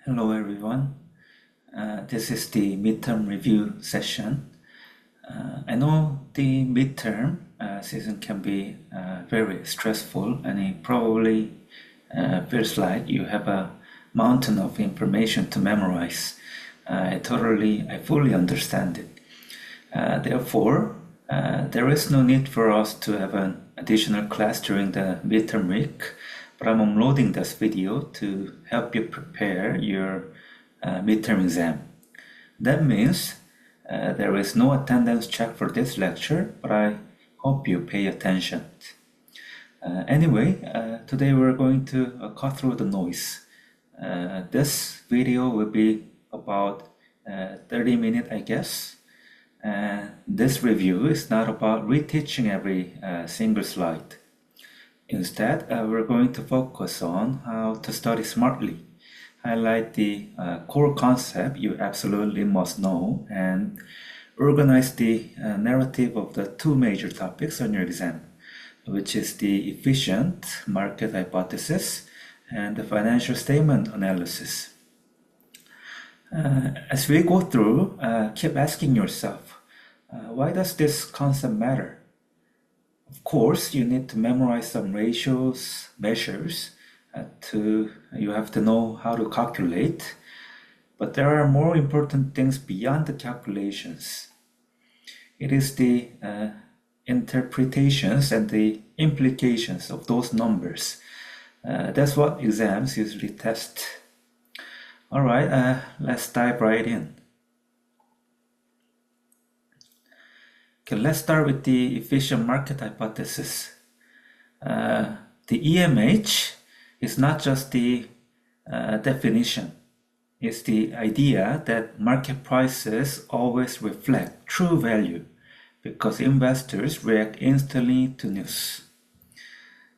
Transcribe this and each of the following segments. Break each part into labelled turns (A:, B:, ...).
A: Hello everyone. This is the midterm review session. I know the midterm season can be very stressful, and it probably feels like you have a mountain of information to memorize. I fully understand it. Therefore, there is no need for us to have an additional class during the midterm week, but I'm uploading this video to help you prepare your midterm exam. That means there is no attendance check for this lecture, but I hope you pay attention. Anyway, today we're going to cut through the noise. This video will be about 30 minutes, I guess. This review is not about reteaching every single slide. Instead, we're going to focus on how to study smartly, highlight the core concept you absolutely must know, and organize the narrative of the two major topics on your exam, which is the efficient market hypothesis and the financial statement analysis. As we go through, keep asking yourself, why does this concept matter? Of course, you need to memorize some ratios, measures, you have to know how to calculate, but there are more important things beyond the calculations. It is the interpretations and the implications of those numbers. That's what exams usually test. All right, let's dive right in. Okay, let's start with the efficient market hypothesis. The EMH is not just the definition. It's the idea that market prices always reflect true value because investors react instantly to news.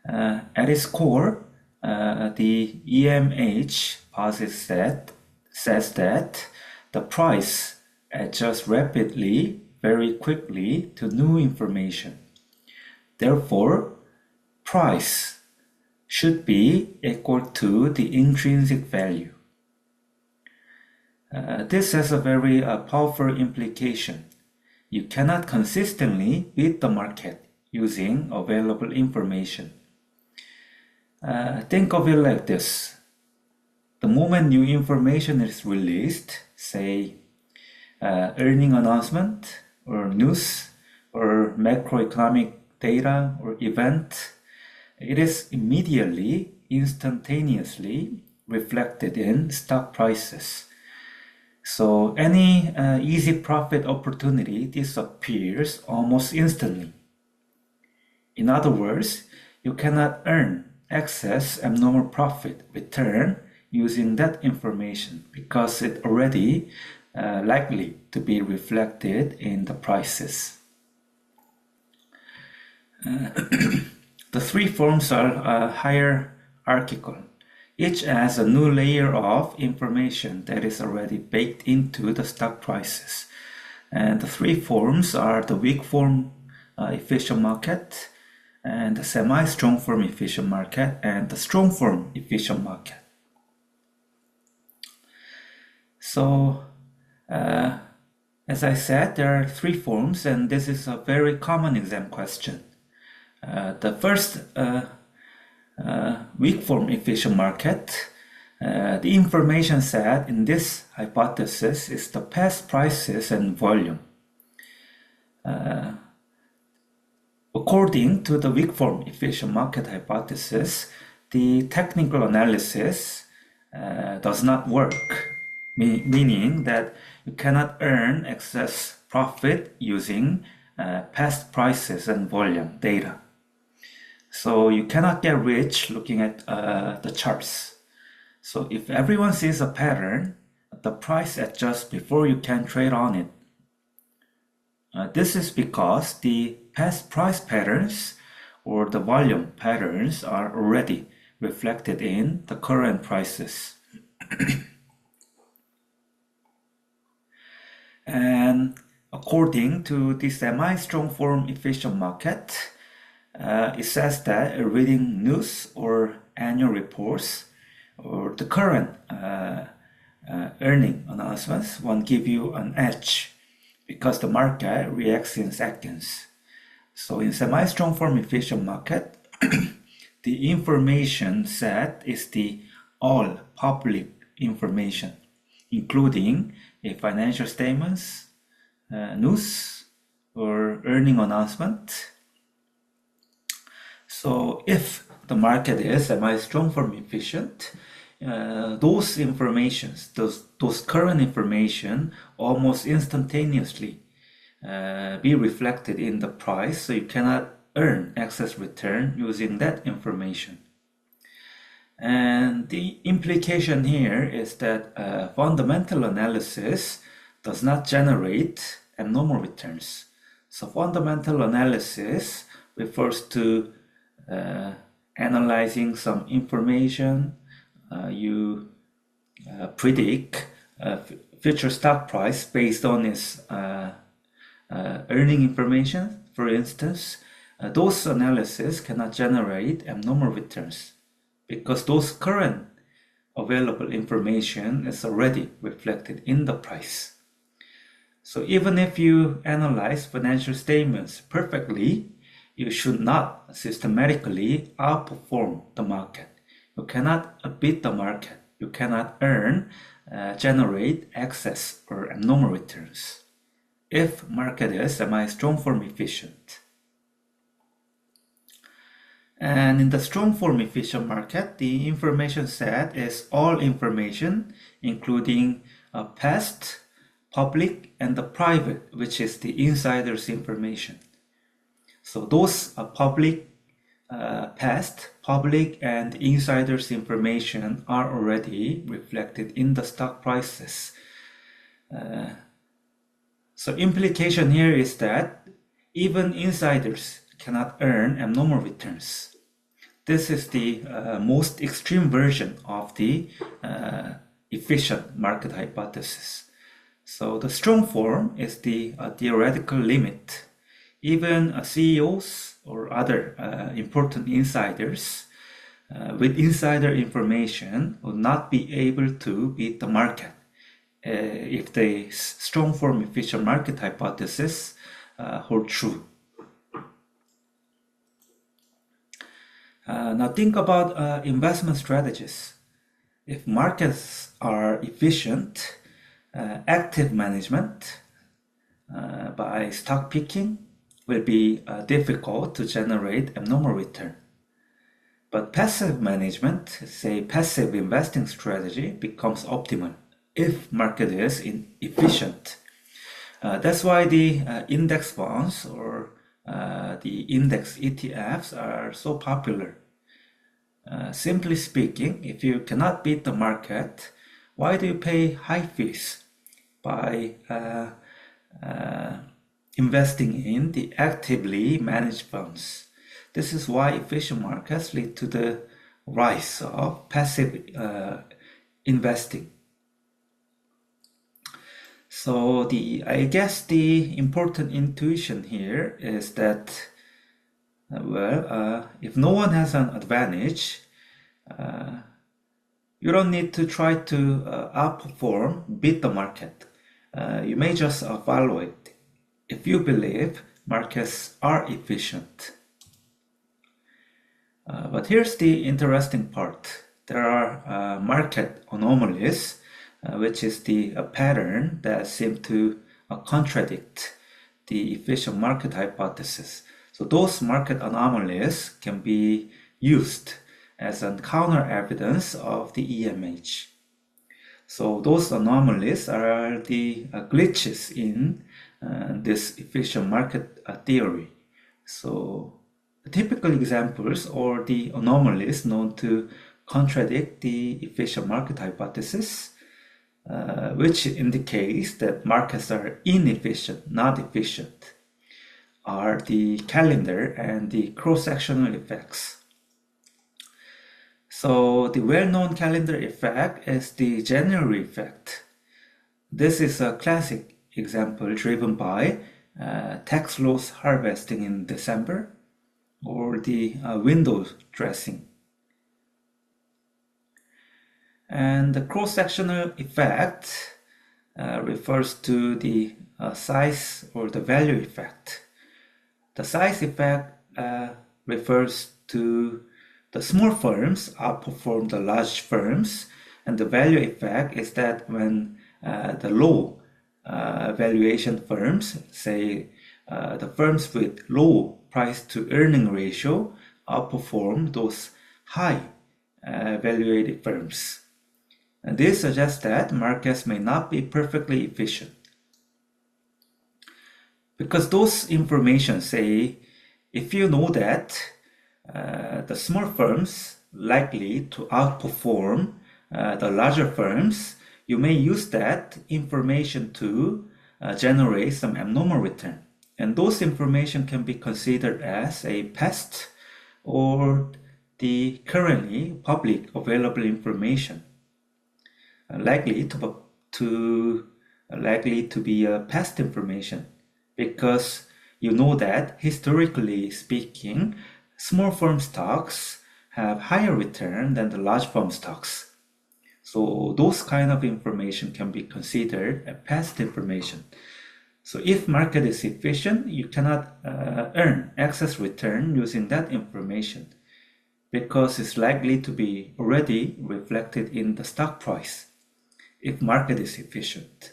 A: At its core, the EMH says that the price adjusts rapidly, very quickly to new information. Therefore, price should be equal to the intrinsic value. This has a very powerful implication. You cannot consistently beat the market using available information. Think of it like this. The moment new information is released, say earning announcement or news or macroeconomic data or event, it is immediately, instantaneously reflected in stock prices. So any easy profit opportunity disappears almost instantly. In other words, you cannot earn excess abnormal profit return using that information because it already likely to be reflected in the prices. The three forms are hierarchical. Each adds a new layer of information that is already baked into the stock prices. And the three forms are the weak form efficient market, and the semi-strong form efficient market, and the strong form efficient market. So, as I said, there are three forms, and this is a very common exam question. The first weak form efficient market, the information set in this hypothesis is the past prices and volume. According to the weak form efficient market hypothesis, the technical analysis does not work, meaning that you cannot earn excess profit using past prices and volume data. So you cannot get rich looking at the charts. So if everyone sees a pattern, the price adjusts before you can trade on it. This is because the past price patterns or the volume patterns are already reflected in the current prices. And according to the semi-strong form efficient market, it says that reading news or annual reports or the current earning announcements won't give you an edge because the market reacts in seconds. So in semi-strong form efficient market, the information set is the all public information, including a financial statements, news, or earning announcement. So if the market is semi-strong form efficient, those informations, those current information almost instantaneously be reflected in the price, so you cannot earn excess return using that information. And the implication here is that fundamental analysis does not generate abnormal returns. So fundamental analysis refers to analyzing some information. You predict future stock price based on its earning information. For instance, those analyses cannot generate abnormal returns because those current available information is already reflected in the price. So even if you analyze financial statements perfectly, you should not systematically outperform the market. You cannot beat the market. You cannot generate excess or abnormal returns if market is semi-strong form efficient. And in the strong form efficient market, the information set is all information, including past, public, and the private, which is the insider's information. So those public, past, public, and insider's information are already reflected in the stock prices. So implication here is that even insiders cannot earn abnormal returns. This is the most extreme version of the efficient market hypothesis. So the strong form is the theoretical limit. Even CEOs or other important insiders with insider information will not be able to beat the market if the strong form efficient market hypothesis hold true. Now think about investment strategies. If markets are efficient, active management by stock picking will be difficult to generate abnormal return. But passive management, say passive investing strategy, becomes optimal if market is efficient. That's why the index funds or the index ETFs are so popular. Simply speaking, if you cannot beat the market, why do you pay high fees by investing in the actively managed funds? This is why efficient markets lead to the rise of passive investing. So I guess the important intuition here is that, if no one has an advantage, you don't need to try to outperform, beat the market. You may just follow it if you believe markets are efficient. But here's the interesting part. There are market anomalies, which is the pattern that seem to contradict the efficient market hypothesis. So those market anomalies can be used as a counter evidence of the EMH. So those anomalies are the glitches in this efficient market theory. So the typical examples or the anomalies known to contradict the efficient market hypothesis, which indicates that markets are inefficient, not efficient, are the calendar and the cross-sectional effects. So the well-known calendar effect is the January effect. This is a classic example driven by tax loss harvesting in December or the window dressing. And the cross-sectional effect refers to the size or the value effect. The size effect refers to the small firms outperform the large firms, and the value effect is that when the low valuation firms, say the firms with low price to earning ratio, outperform those high valuated firms. And this suggests that markets may not be perfectly efficient. Because those information say, if you know that the small firms likely to outperform the larger firms, you may use that information to generate some abnormal return. And those information can be considered as a past or the currently public available information. Likely to be a past information, because you know that historically speaking, small firm stocks have higher return than the large firm stocks. So those kind of information can be considered a past information. So if market is efficient, you cannot earn excess return using that information, because it's likely to be already reflected in the stock price if market is efficient.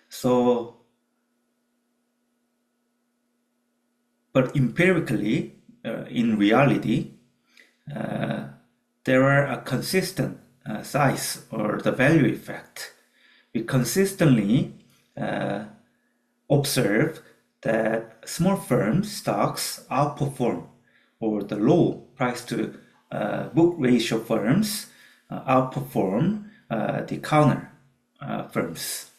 A: So, but empirically, in reality, there are a consistent size or the value effect. We consistently observe that small firms stocks outperform, or the low price to book ratio firms outperform the counter firms.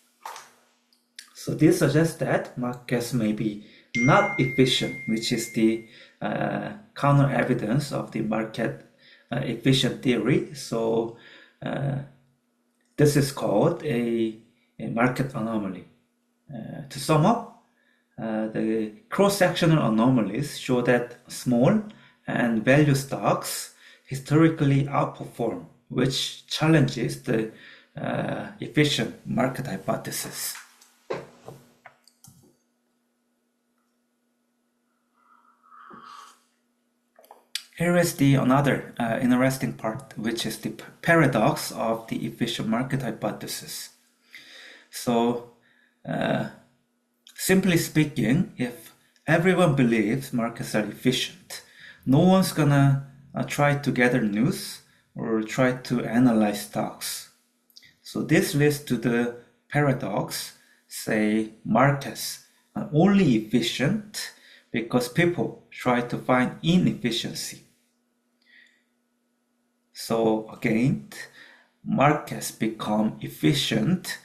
A: So this suggests that markets may be not efficient, which is the counter evidence of the market efficient theory. So this is called a market anomaly. To sum up, the cross-sectional anomalies show that small and value stocks historically outperform, which challenges the efficient market hypothesis. Here is another interesting part, which is the paradox of the efficient market hypothesis. So, simply speaking, if everyone believes markets are efficient, no one's gonna try to gather news or try to analyze stocks. So this leads to the paradox, say markets are only efficient because people try to find inefficiency. So again, markets become efficient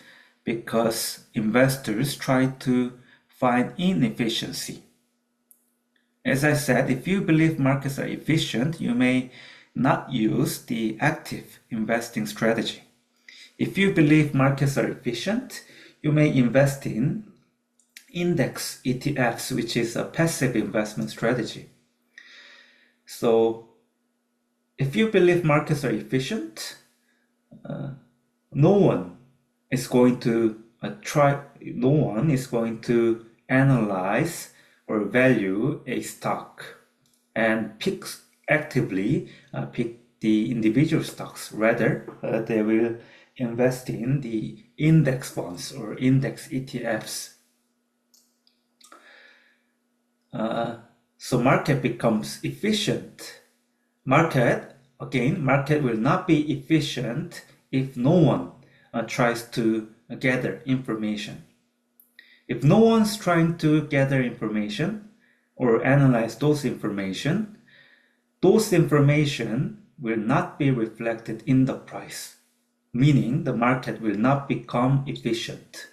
A: because investors try to find inefficiency. As I said, if you believe markets are efficient, you may not use the active investing strategy. If you believe markets are efficient, you may invest in index ETFs, which is a passive investment strategy. So if you believe markets are efficient, no one is going to analyze or value a stock and actively pick the individual stocks. Rather, they will invest in the index funds or index ETFs. So market becomes efficient. Market will not be efficient if no one tries to gather information. If no one's trying to gather information or analyze those information will not be reflected in the price, meaning the market will not become efficient.